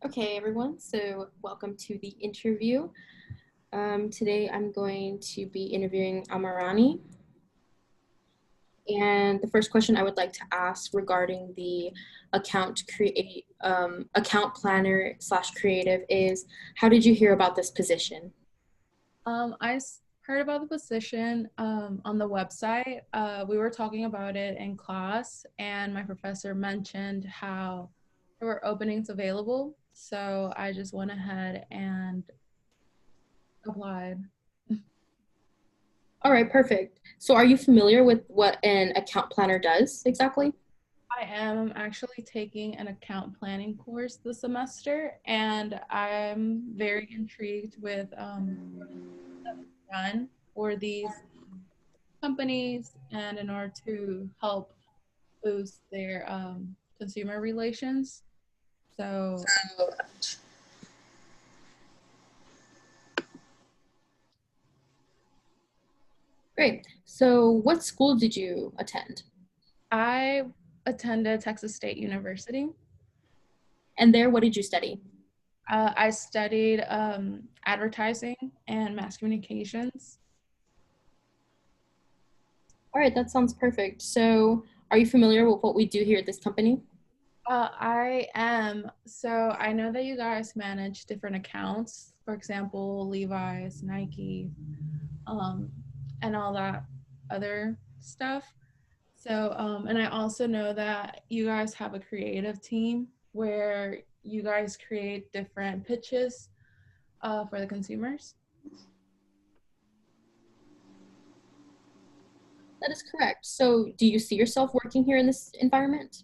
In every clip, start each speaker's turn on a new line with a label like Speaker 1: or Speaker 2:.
Speaker 1: Okay, everyone, so welcome to the interview. Today I'm going to be interviewing Amarani. And the first question I would like to ask regarding the account planner slash creative is, how did you hear about this position?
Speaker 2: Heard about the position on the website. We were talking about it in class, and my professor mentioned how there were openings available. So I just went ahead and applied.
Speaker 1: All right, perfect. So are you familiar with what an account planner does exactly?
Speaker 2: I am actually taking an account planning course this semester, and I'm very intrigued with done for these companies and in order to help boost their consumer relations. So
Speaker 1: Great. So what school did you attend?
Speaker 2: I attended Texas State University.
Speaker 1: And there, what did you study?
Speaker 2: I studied advertising and mass communications.
Speaker 1: All right, that sounds perfect. So are you familiar with what we do here at this company?
Speaker 2: I am. So I know that you guys manage different accounts, for example, Levi's, Nike, um, and all that other stuff. So, and I also know that you guys have a creative team where you guys create different pitches for the consumers.
Speaker 1: That is correct. So, do you see yourself working here in this environment?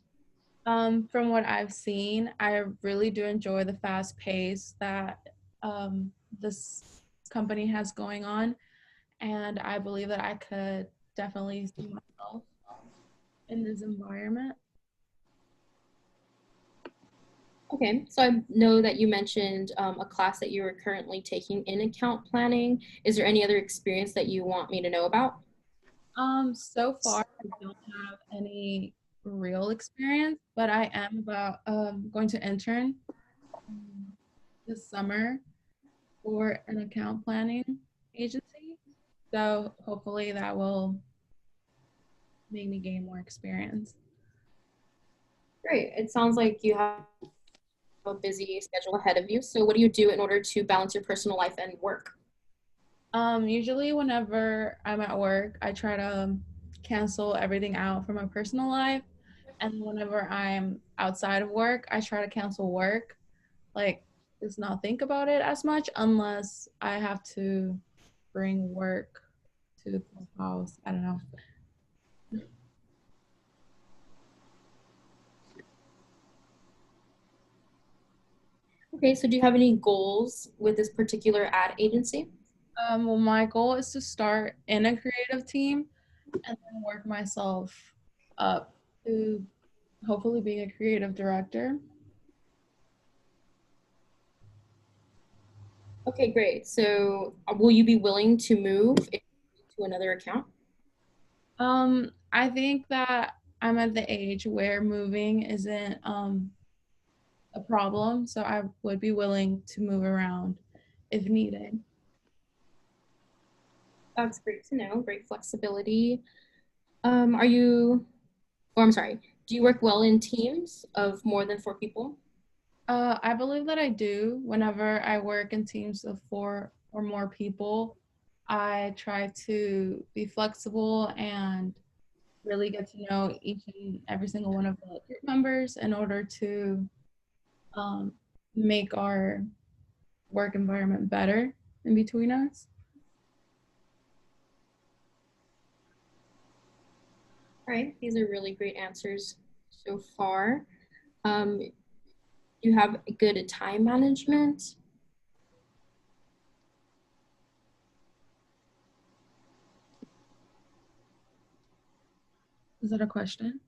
Speaker 2: From what I've seen, I really do enjoy the fast pace that um, this company has going on, and I believe that I could definitely see myself in this environment.
Speaker 1: Okay, so I know that you mentioned a class that you are currently taking in account planning. Is there any other experience that you want me to know about?
Speaker 2: So far, I don't have any real experience, but I am about going to intern this summer for an account planning agency. So hopefully that will make me gain more experience.
Speaker 1: Great. It sounds like you have a busy schedule ahead of you. So, what do you do in order to balance your personal life and work?
Speaker 2: Usually whenever I'm at work, I try to cancel everything out from my personal life. And whenever I'm outside of work, I try to cancel work. Like, just not think about it as much unless I have to bring work to the house. I don't know.
Speaker 1: Okay, so do you have any goals with this particular ad agency?
Speaker 2: Well, my goal is to start in a creative team and then work myself up to hopefully being a creative director.
Speaker 1: Okay, great. So, will you be willing to move to another account?
Speaker 2: I think that I'm at the age where moving isn't a problem, so I would be willing to move around if needed.
Speaker 1: That's great to know. Great flexibility. Are you, or I'm sorry, do you work well in teams of more than four people?
Speaker 2: I believe that I do. Whenever I work in teams of four or more people, I try to be flexible and really get to know each and every single one of the group members in order to um, make our work environment better in between us.
Speaker 1: All right, these are really great answers so far. You have good time management.
Speaker 2: Is that a question?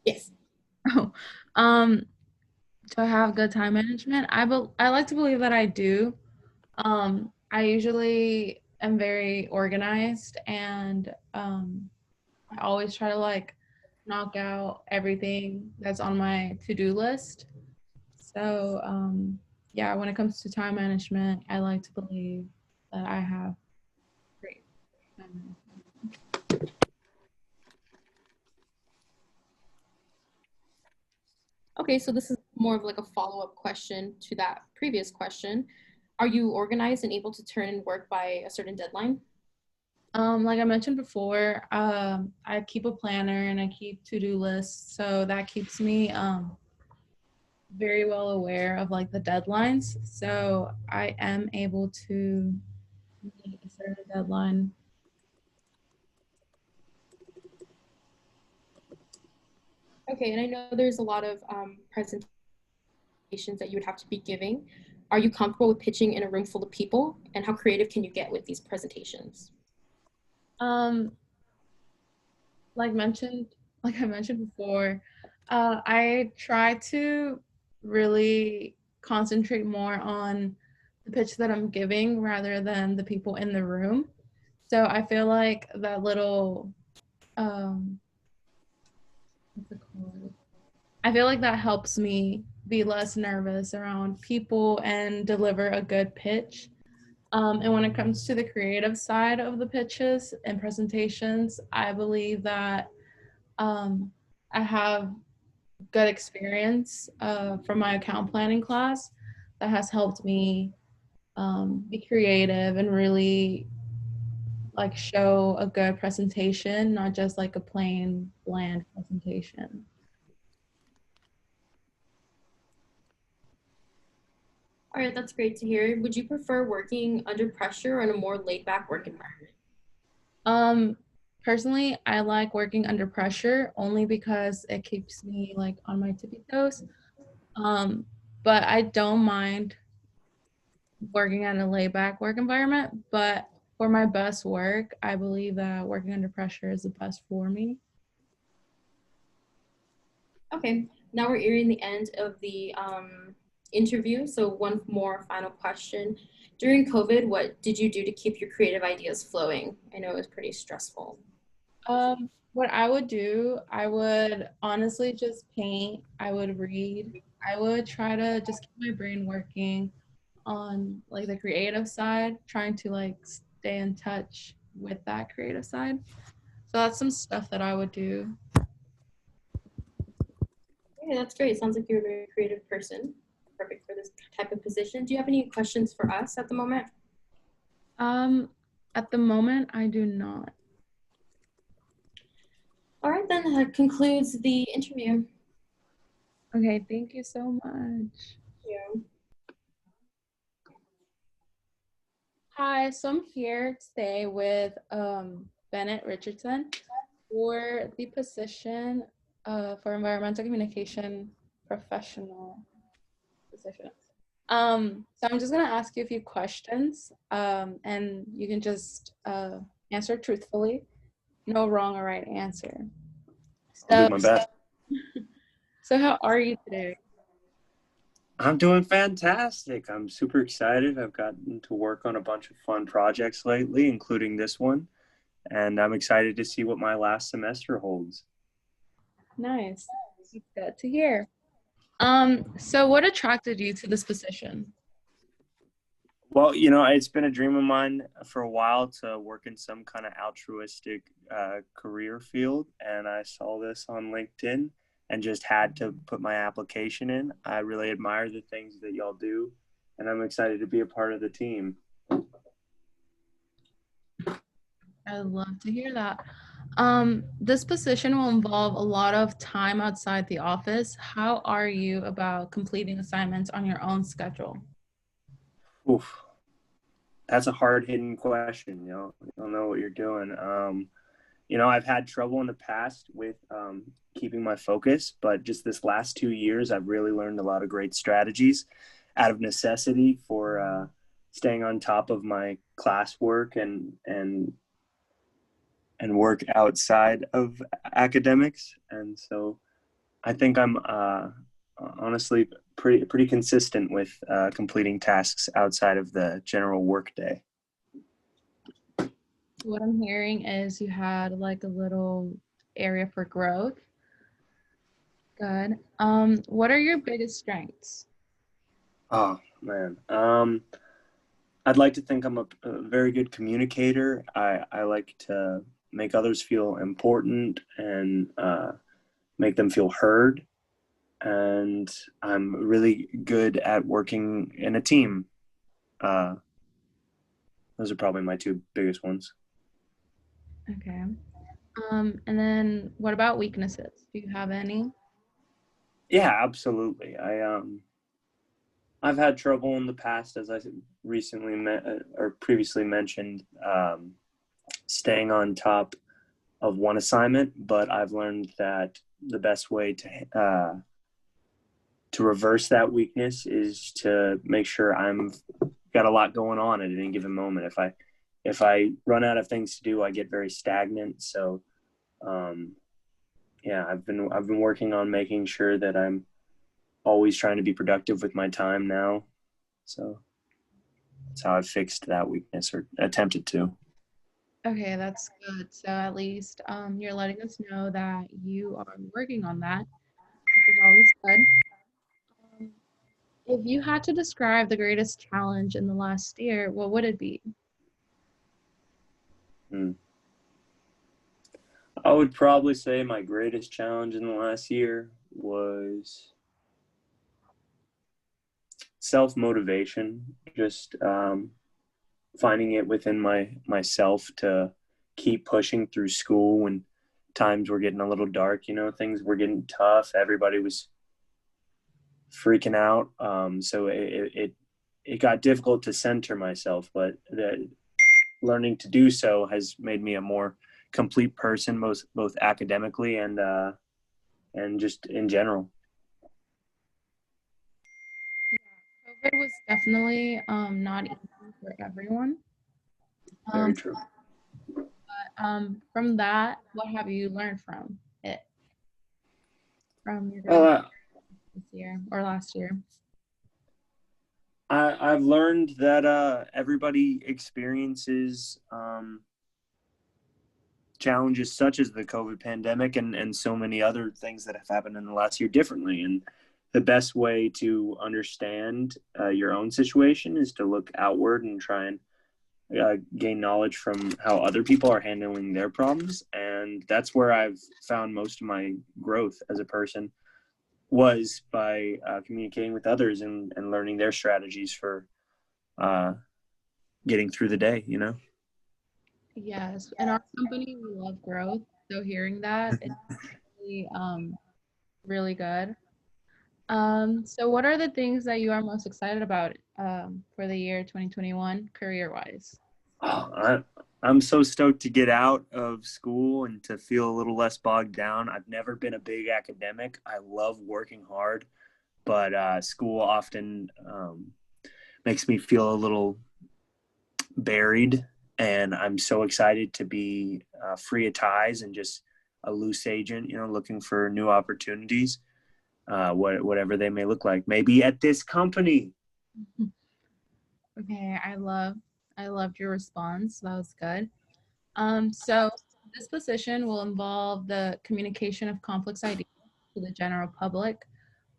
Speaker 1: Yes.
Speaker 2: Oh, um, do I have good time management? I like to believe that I do. I usually am very organized and I always try to like knock out everything that's on my to-do list. So yeah, when it comes to time management, I like to believe that I have great time management.
Speaker 1: Okay, so this is more of like a follow-up question to that previous question. Are you organized and able to turn in work by a certain deadline?
Speaker 2: Like I mentioned before, I keep a planner and I keep to-do lists, so that keeps me very well aware of like the deadlines. So I am able to meet a certain deadline.
Speaker 1: Okay, and I know there's a lot of presentations that you would have to be giving. Are you comfortable with pitching in a room full of people? And how creative can you get with these presentations?
Speaker 2: Um, like mentioned, like I mentioned before, I try to really concentrate more on the pitch that I'm giving rather than the people in the room. So I feel like that little what's it called? I feel like that helps me be less nervous around people and deliver a good pitch. And when it comes to the creative side of the pitches and presentations, I believe that I have good experience from my account planning class that has helped me be creative and really like show a good presentation, not just like a plain bland presentation.
Speaker 1: All right, that's great to hear. Would you prefer working under pressure or in a more laid back work environment?
Speaker 2: Um, Personally, I like working under pressure only because it keeps me like on my tippy toes. Um, but I don't mind working at a laid back work environment. But for my best work, I believe that working under pressure is the best for me.
Speaker 1: Okay, now we're nearing the end of the interview. So one more final question. During COVID, what did you do to keep your creative ideas flowing? I know it was pretty stressful.
Speaker 2: What I would do, I would honestly just paint, I would read, I would try to just keep my brain working on like the creative side, trying to like stay in touch with that creative side. So that's some stuff that I would do.
Speaker 1: Okay, that's great. Sounds like you're a very creative person. Perfect for this type of position. Do you have any questions for us at the moment?
Speaker 2: Um, at the moment, I do not.
Speaker 1: All right, then that concludes the interview.
Speaker 2: Okay, thank you so much.
Speaker 1: Yeah.
Speaker 2: Hi, so I'm here today with Bennett Richardson for the position for environmental communication professional position. So I'm just gonna ask you a few questions, and you can just answer truthfully. No wrong or right answer.
Speaker 3: I'll do
Speaker 2: So,
Speaker 3: my best.
Speaker 2: so how are you today?
Speaker 3: I'm doing fantastic. I'm super excited. I've gotten to work on a bunch of fun projects lately, including this one, and I'm excited to see what my last semester holds.
Speaker 2: Nice. That's good to hear. So what attracted you to this position?
Speaker 3: Well, it's been a dream of mine for a while to work in some kind of altruistic career field, and I saw this on LinkedIn and just had to put my application in. I really admire the things that y'all do, and I'm excited to be a part of the team.
Speaker 2: I'd love to hear that. This position will involve a lot of time outside the office. How are you about completing assignments on your own schedule?
Speaker 3: Oof, that's a hard hitting question. You don't know what you're doing. I've had trouble in the past with keeping my focus, but just this last 2 years, I've really learned a lot of great strategies out of necessity for staying on top of my classwork and work outside of academics. And so I think I'm honestly pretty consistent with completing tasks outside of the general workday.
Speaker 2: What I'm hearing is you had like a little area for growth. Good. What are your biggest strengths?
Speaker 3: Oh man. I'd like to think I'm a very good communicator. I like to make others feel important and make them feel heard. And I'm really good at working in a team. Uh, those are probably my two biggest ones.
Speaker 2: Okay. And then what about weaknesses? Do you have any?
Speaker 3: Yeah, absolutely. I've had trouble in the past, as I or previously mentioned, staying on top of one assignment. But I've learned that the best way to reverse that weakness is to make sure I'm got a lot going on at any given moment. If I run out of things to do, I get very stagnant. So um, yeah, I've been working on making sure that I'm always trying to be productive with my time now. So that's how I've fixed that weakness or attempted to.
Speaker 2: Okay, that's good. So at least you're letting us know that you are working on that, which is always good. Um, if you had to describe the greatest challenge in the last year, what would it be?
Speaker 3: Hmm. I would probably say my greatest challenge in the last year was self motivation, just finding it within myself to keep pushing through school when times were getting a little dark. Things were getting tough. Everybody was freaking out. So it got difficult to center myself, but learning to do so has made me a more complete person, both academically and just in general.
Speaker 2: Yeah, COVID was definitely not easy for everyone.
Speaker 3: Very
Speaker 2: Um,
Speaker 3: true.
Speaker 2: from that, what have you learned from it, from your
Speaker 3: Well,
Speaker 2: grad this year or last year?
Speaker 3: I've learned that everybody experiences challenges such as the COVID pandemic and so many other things that have happened in the last year differently. And the best way to understand your own situation is to look outward and try and gain knowledge from how other people are handling their problems. And that's where I've found most of my growth as a person was by communicating with others and learning their strategies for uh, getting through the day.
Speaker 2: Yes, in our company, we love growth. So hearing that is really, really good. So what are the things that you are most excited about for the year 2021 career-wise?
Speaker 3: Oh, I'm so stoked to get out of school and to feel a little less bogged down. I've never been a big academic. I love working hard, but school often makes me feel a little buried. And I'm so excited to be free of ties and just a loose agent, looking for new opportunities, whatever they may look like. Maybe at this company.
Speaker 2: Okay, I loved your response. That was good. So this position will involve the communication of complex ideas to the general public.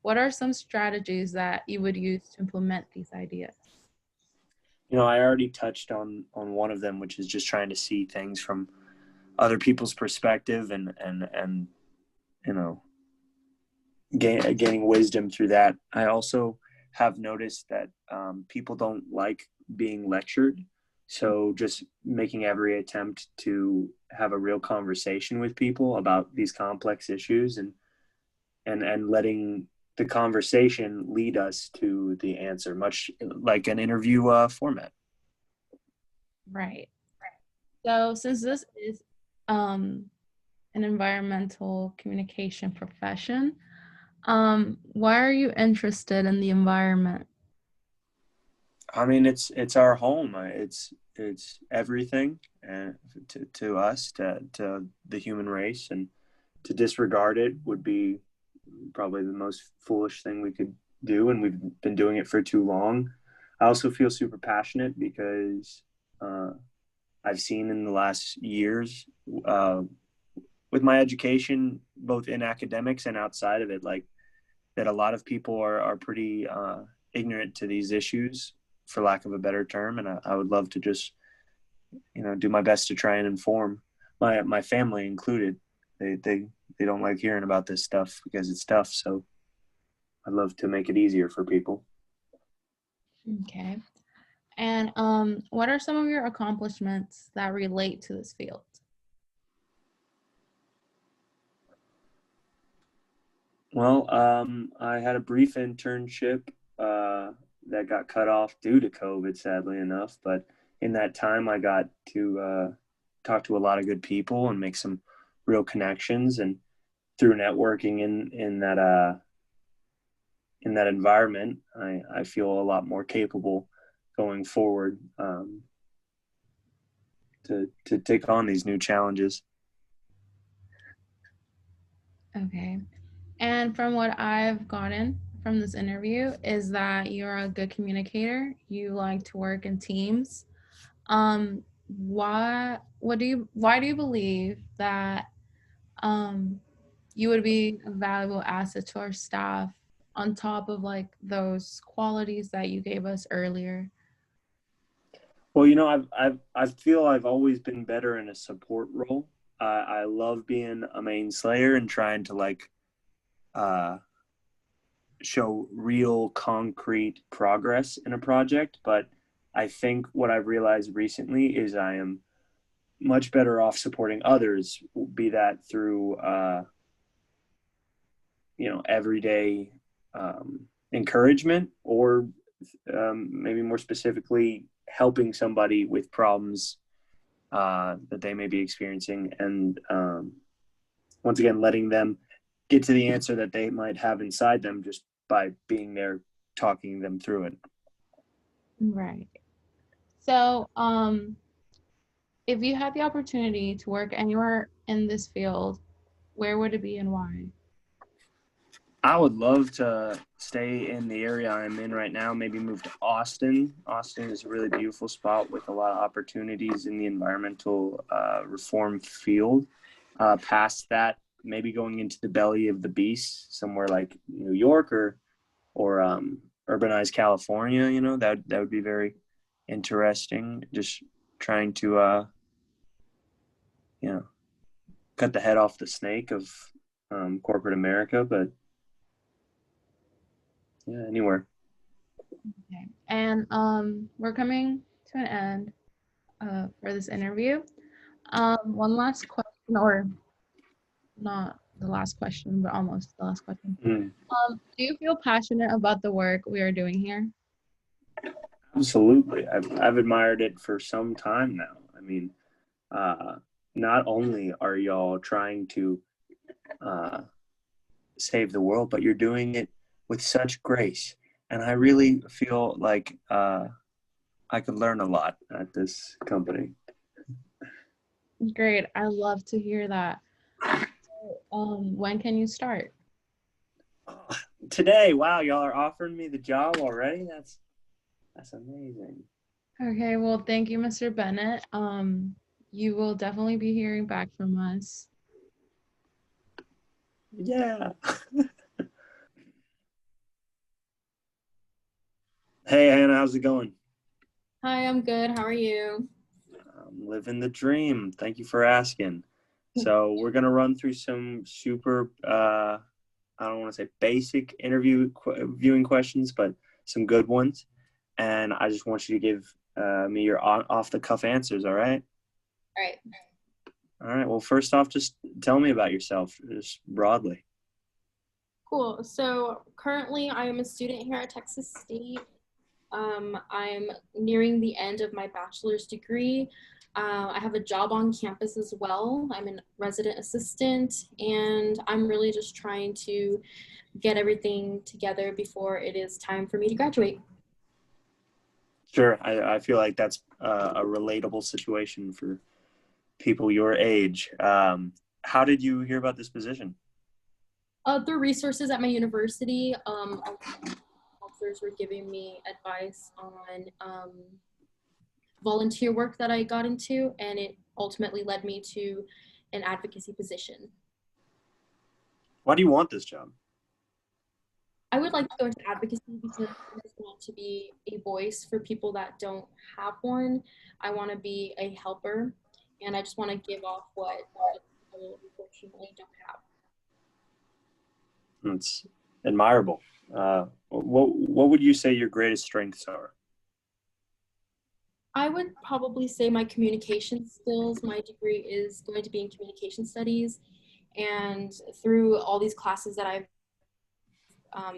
Speaker 2: What are some strategies that you would use to implement these ideas?
Speaker 3: I already touched on one of them, which is just trying to see things from other people's perspective and you know gaining wisdom through that. I also have noticed that people don't like being lectured, so just making every attempt to have a real conversation with people about these complex issues and letting the conversation lead us to the answer, much like an interview format.
Speaker 2: Right. So since this is um, an environmental communication profession, why are you interested in the environment?
Speaker 3: I mean, it's our home. It's everything to us, to the human race, and to disregard it would be probably the most foolish thing we could do, and we've been doing it for too long. I also feel super passionate because uh, I've seen in the last years uh, with my education, both in academics and outside of it, like that a lot of people are pretty ignorant to these issues, for lack of a better term, and I would love to just, do my best to try and inform my family included. They don't like hearing about this stuff because it's tough. So I'd love to make it easier for people.
Speaker 2: Okay. And what are some of your accomplishments that relate to this field?
Speaker 3: Well, I had a brief internship that got cut off due to COVID, sadly enough. But in that time, I got to talk to a lot of good people and make some real connections. And through networking in that environment, I feel a lot more capable going forward to take on these new challenges.
Speaker 2: Okay. And from what I've gotten from this interview is that you're a good communicator. You like to work in teams. Why do you believe that you would be a valuable asset to our staff on top of like those qualities that you gave us earlier?
Speaker 3: Well, I feel I've always been better in a support role. I love being a main slayer and trying to show real concrete progress in a project. But I think what I've realized recently is I am much better off supporting others, be that through everyday encouragement, or maybe more specifically helping somebody with problems that they may be experiencing, and once again letting them get to the answer that they might have inside them just by being there talking them through it.
Speaker 2: Right. So if you had the opportunity to work anywhere in this field, where would it be and why?
Speaker 3: I would love to stay in the area I'm in right now, maybe move to Austin. Austin is a really beautiful spot with a lot of opportunities in the environmental reform field. Past that, maybe going into the belly of the beast, somewhere like New York or urbanized California, that would be very interesting. Just trying to, cut the head off the snake of corporate America, but yeah, anywhere.
Speaker 2: Okay. And we're coming to an end for this interview. One last question, or not the last question, but almost the last question. Do you feel passionate about the work we are doing here?
Speaker 3: Absolutely. I've admired it for some time now. I mean, not only are y'all trying to save the world, but you're doing it with such grace. And I really feel like I could learn a lot at this company.
Speaker 2: Great. I love to hear that. So, when can you start?
Speaker 3: Today. Wow, y'all are offering me the job already? That's amazing.
Speaker 2: Okay, well, thank you, Mr. Bennett. You will definitely be hearing back from us.
Speaker 3: Yeah. Hey, Hannah, how's it going?
Speaker 1: Hi, I'm good. How are you?
Speaker 3: I'm living the dream. Thank you for asking. So we're going to run through some super, I don't want to say basic viewing questions, but some good ones. And I just want you to give me your off-the-cuff answers, all right?
Speaker 1: All right.
Speaker 3: All right. Well, first off, just tell me about yourself, just broadly.
Speaker 1: Cool. So currently I am a student here at Texas State. I'm nearing the end of my bachelor's degree. I have a job on campus as well. I'm a resident assistant, and I'm really just trying to get everything together before it is time for me to graduate.
Speaker 3: Sure. I feel like that's a relatable situation for people your age. How did you hear about this position?
Speaker 1: Through resources at my university, officers were giving me advice on volunteer work that I got into, and it ultimately led me to an advocacy position.
Speaker 3: Why do you want this job?
Speaker 1: I would like to go into advocacy because I just want to be a voice for people that don't have one. I want to be a helper, and I just want to give off what people unfortunately don't have.
Speaker 3: It's admirable. What would you say your greatest strengths are?
Speaker 1: I would probably say my communication skills. My degree is going to be in communication studies, and through all these classes that I've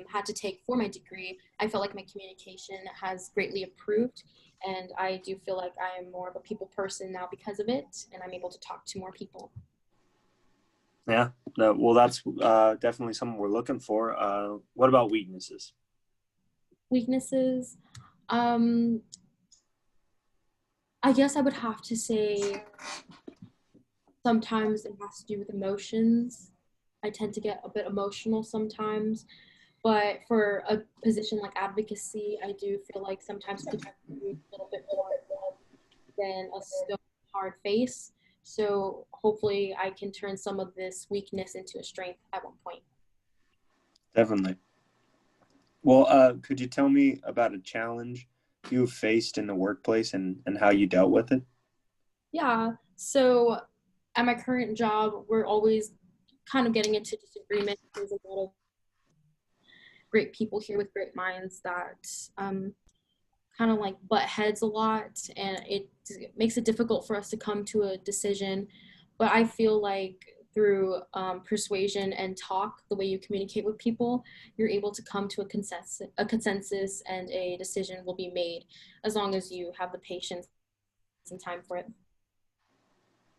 Speaker 1: had to take for my degree, I felt like my communication has greatly improved. And I do feel like I am more of a people person now because of it, and I'm able to talk to more people.
Speaker 3: Yeah, no, well, that's definitely something we're looking for. What about weaknesses?
Speaker 1: Weaknesses, um, I guess I would have to say sometimes it has to do with emotions. I tend to get a bit emotional sometimes. But for a position like advocacy, I do feel like sometimes people have to be a little bit more than a stone hard face. So hopefully I can turn some of this weakness into a strength at one point.
Speaker 3: Definitely. Well, could you tell me about a challenge you've faced in the workplace and how you dealt with it?
Speaker 1: Yeah. So at my current job, we're always kind of getting into disagreement. There's a lot of great people here with great minds that kind of like butt heads a lot, and it makes it difficult for us to come to a decision. But I feel like through persuasion and talk, the way you communicate with people, you're able to come to a consensus, and a decision will be made as long as you have the patience and time for it.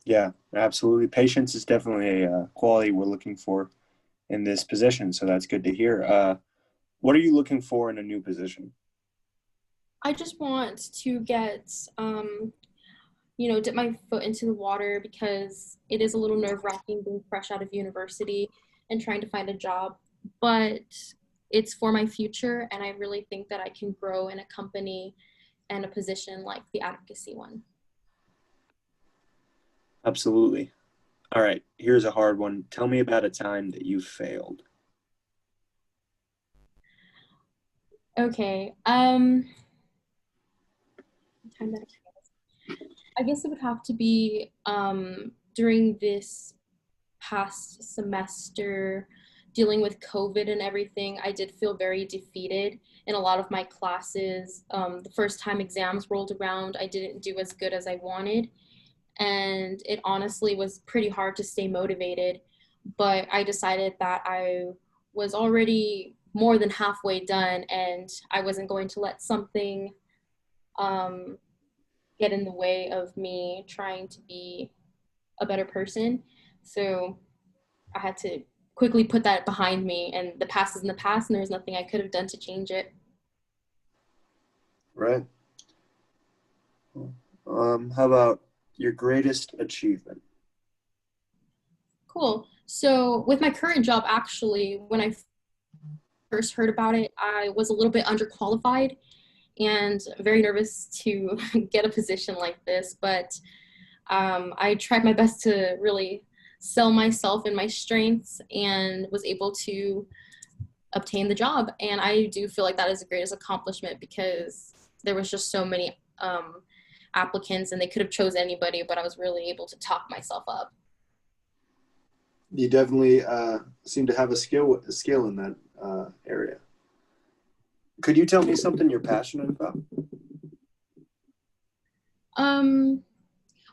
Speaker 3: Yeah, absolutely. Patience is definitely a quality we're looking for in this position, so that's good to hear. What are you looking for in a new position?
Speaker 1: I just want to get dip my foot into the water because it is a little nerve wracking being fresh out of university and trying to find a job. But it's for my future, and I really think that I can grow in a company and a position like the advocacy one.
Speaker 3: Absolutely. All right, here's a hard one. Tell me about a time that you failed.
Speaker 1: Okay. Time that I guess it would have to be during this past semester dealing with COVID and everything. I did feel very defeated in a lot of my classes. The first time exams rolled around, I didn't do as good as I wanted. And it honestly was pretty hard to stay motivated. But I decided that I was already more than halfway done, and I wasn't going to let something um, get in the way of me trying to be a better person. So I had to quickly put that behind me, and the past is in the past, and there was nothing I could have done to change it.
Speaker 3: Right. How about your greatest achievement?
Speaker 1: Cool. So with my current job, actually, when I first heard about it, I was a little bit underqualified and very nervous to get a position like this. But I tried my best to really sell myself and my strengths and was able to obtain the job. And I do feel like that is the greatest accomplishment because there was just so many applicants and they could have chose anybody, but I was really able to talk myself up.
Speaker 3: You definitely seem to have a skill in that area. Could you tell me something you're passionate about?
Speaker 1: Um,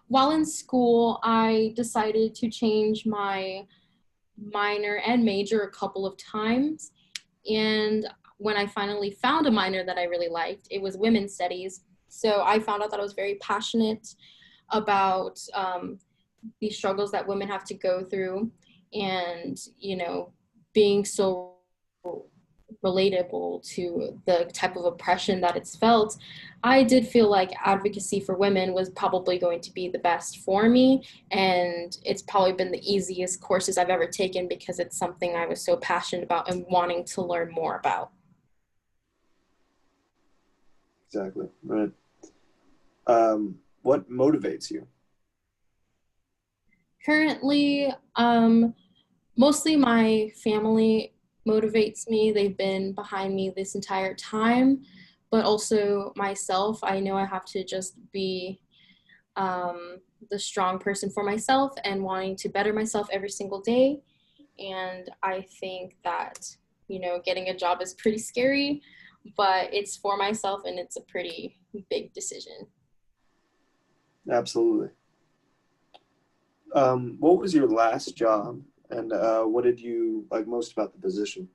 Speaker 1: while in school, I decided to change my minor and major a couple of times. And when I finally found a minor that I really liked, it was women's studies. So I found out that I was very passionate about these struggles that women have to go through, and being so relatable to the type of oppression that it's felt. I did feel like advocacy for women was probably going to be the best for me, and it's probably been the easiest courses I've ever taken because it's something I was so passionate about and wanting to learn more about.
Speaker 3: Exactly. Right. What motivates you?
Speaker 1: Currently, mostly my family. motivates me. They've been behind me this entire time, but also myself. I know I have to just be the strong person for myself and wanting to better myself every single day. And I think that, getting a job is pretty scary, but it's for myself and it's a pretty big decision.
Speaker 4: Absolutely. What was your last job, and what did you like most about the position?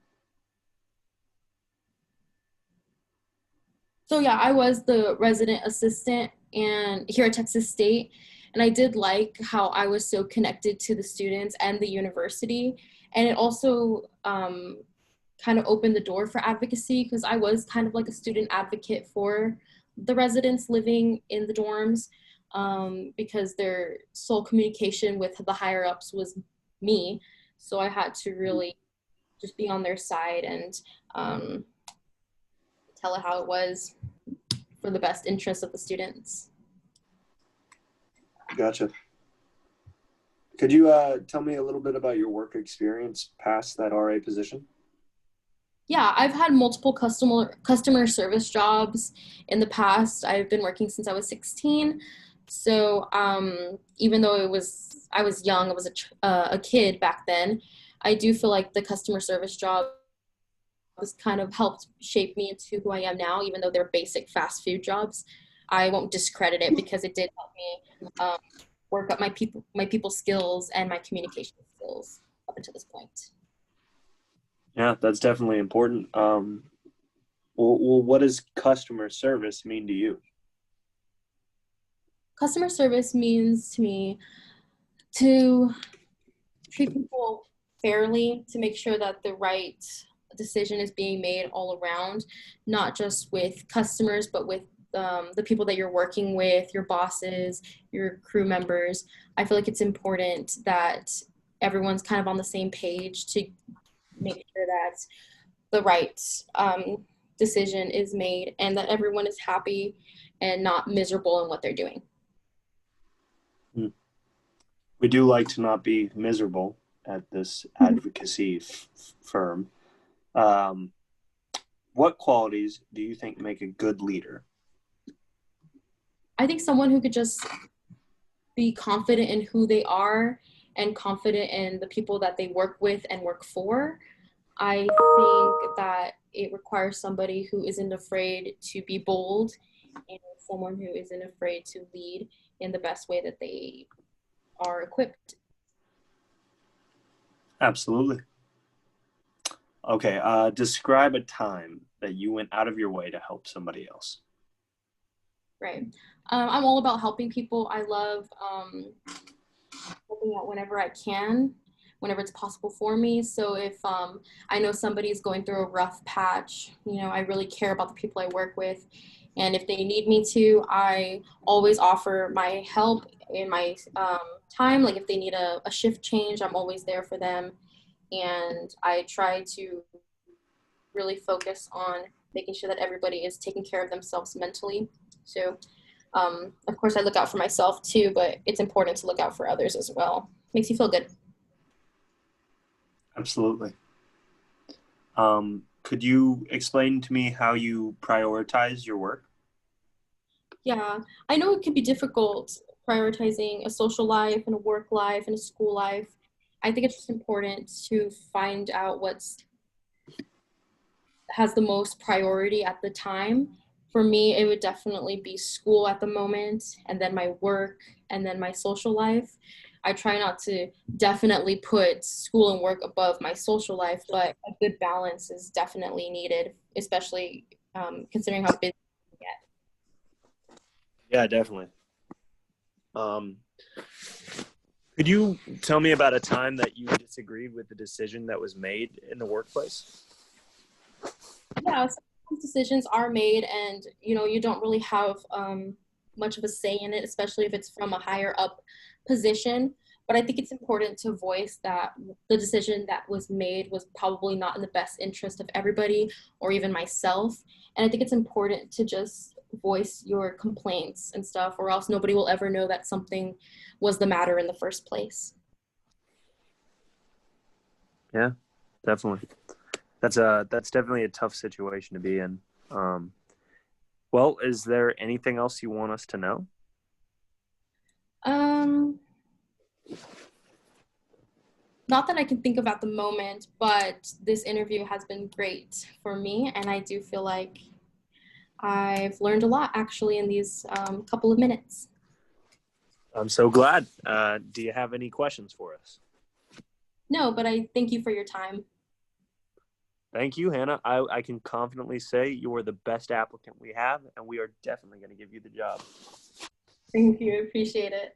Speaker 1: So yeah, I was the resident assistant and here at Texas State, and I did like how I was so connected to the students and the university, and it also kind of opened the door for advocacy because I was kind of like a student advocate for the residents living in the dorms, because their sole communication with the higher ups was me, so I had to really just be on their side and tell it how it was for the best interest of the students.
Speaker 4: Gotcha. Could you tell me a little bit about your work experience past that RA position?
Speaker 1: Yeah, I've had multiple customer service jobs in the past. I've been working since I was 16. So even though I was young, I was a kid back then, I do feel like the customer service job has kind of helped shape me into who I am now, even though they're basic fast food jobs. I won't discredit it because it did help me work up my people skills and my communication skills up until this point.
Speaker 3: Yeah, that's definitely important. Well, what does customer service mean to you?
Speaker 1: Customer service means to me to treat people fairly, to make sure that the right decision is being made all around, not just with customers, but with the people that you're working with, your bosses, your crew members. I feel like it's important that everyone's kind of on the same page to make sure that the right decision is made and that everyone is happy and not miserable in what they're doing.
Speaker 3: We do like to not be miserable at this advocacy firm. What qualities do you think make a good leader?
Speaker 1: I think someone who could just be confident in who they are and confident in the people that they work with and work for. I think that it requires somebody who isn't afraid to be bold and someone who isn't afraid to lead in the best way that they are equipped.
Speaker 3: Absolutely. Okay, describe a time that you went out of your way to help somebody else.
Speaker 1: Right. I'm all about helping people. I love helping out whenever I can, whenever it's possible for me. So if I know somebody is going through a rough patch, I really care about the people I work with. And if they need me to, I always offer my help in my time. Like if they need a shift change, I'm always there for them. And I try to really focus on making sure that everybody is taking care of themselves mentally. So, of course, I look out for myself too, but it's important to look out for others as well. Makes you feel good.
Speaker 3: Absolutely. Could you explain to me how you prioritize your work?
Speaker 1: Yeah, I know it can be difficult prioritizing a social life and a work life and a school life. I think it's just important to find out what's has the most priority at the time. For me, it would definitely be school at the moment, and then my work, and then my social life. I try not to definitely put school and work above my social life, but a good balance is definitely needed, especially considering how busy we get.
Speaker 3: Yeah, definitely. Could you tell me about a time that you disagreed with the decision that was made in the workplace?
Speaker 1: Yeah, sometimes decisions are made and, you don't really have much of a say in it, especially if it's from a higher up position. But I think it's important to voice that the decision that was made was probably not in the best interest of everybody or even myself. And I think it's important to just voice your complaints and stuff, or else nobody will ever know that something was the matter in the first place.
Speaker 3: Yeah, definitely. That's definitely a tough situation to be in. Well, is there anything else you want us to know?
Speaker 1: Not that I can think of at the moment, but this interview has been great for me, and I do feel like I've learned a lot actually in these couple of minutes.
Speaker 3: I'm so glad. Do you have any questions for us?
Speaker 1: No, but I thank you for your time.
Speaker 3: Thank you, Hannah. I can confidently say you are the best applicant we have, and we are definitely going to give you the job.
Speaker 1: Thank you. I appreciate it.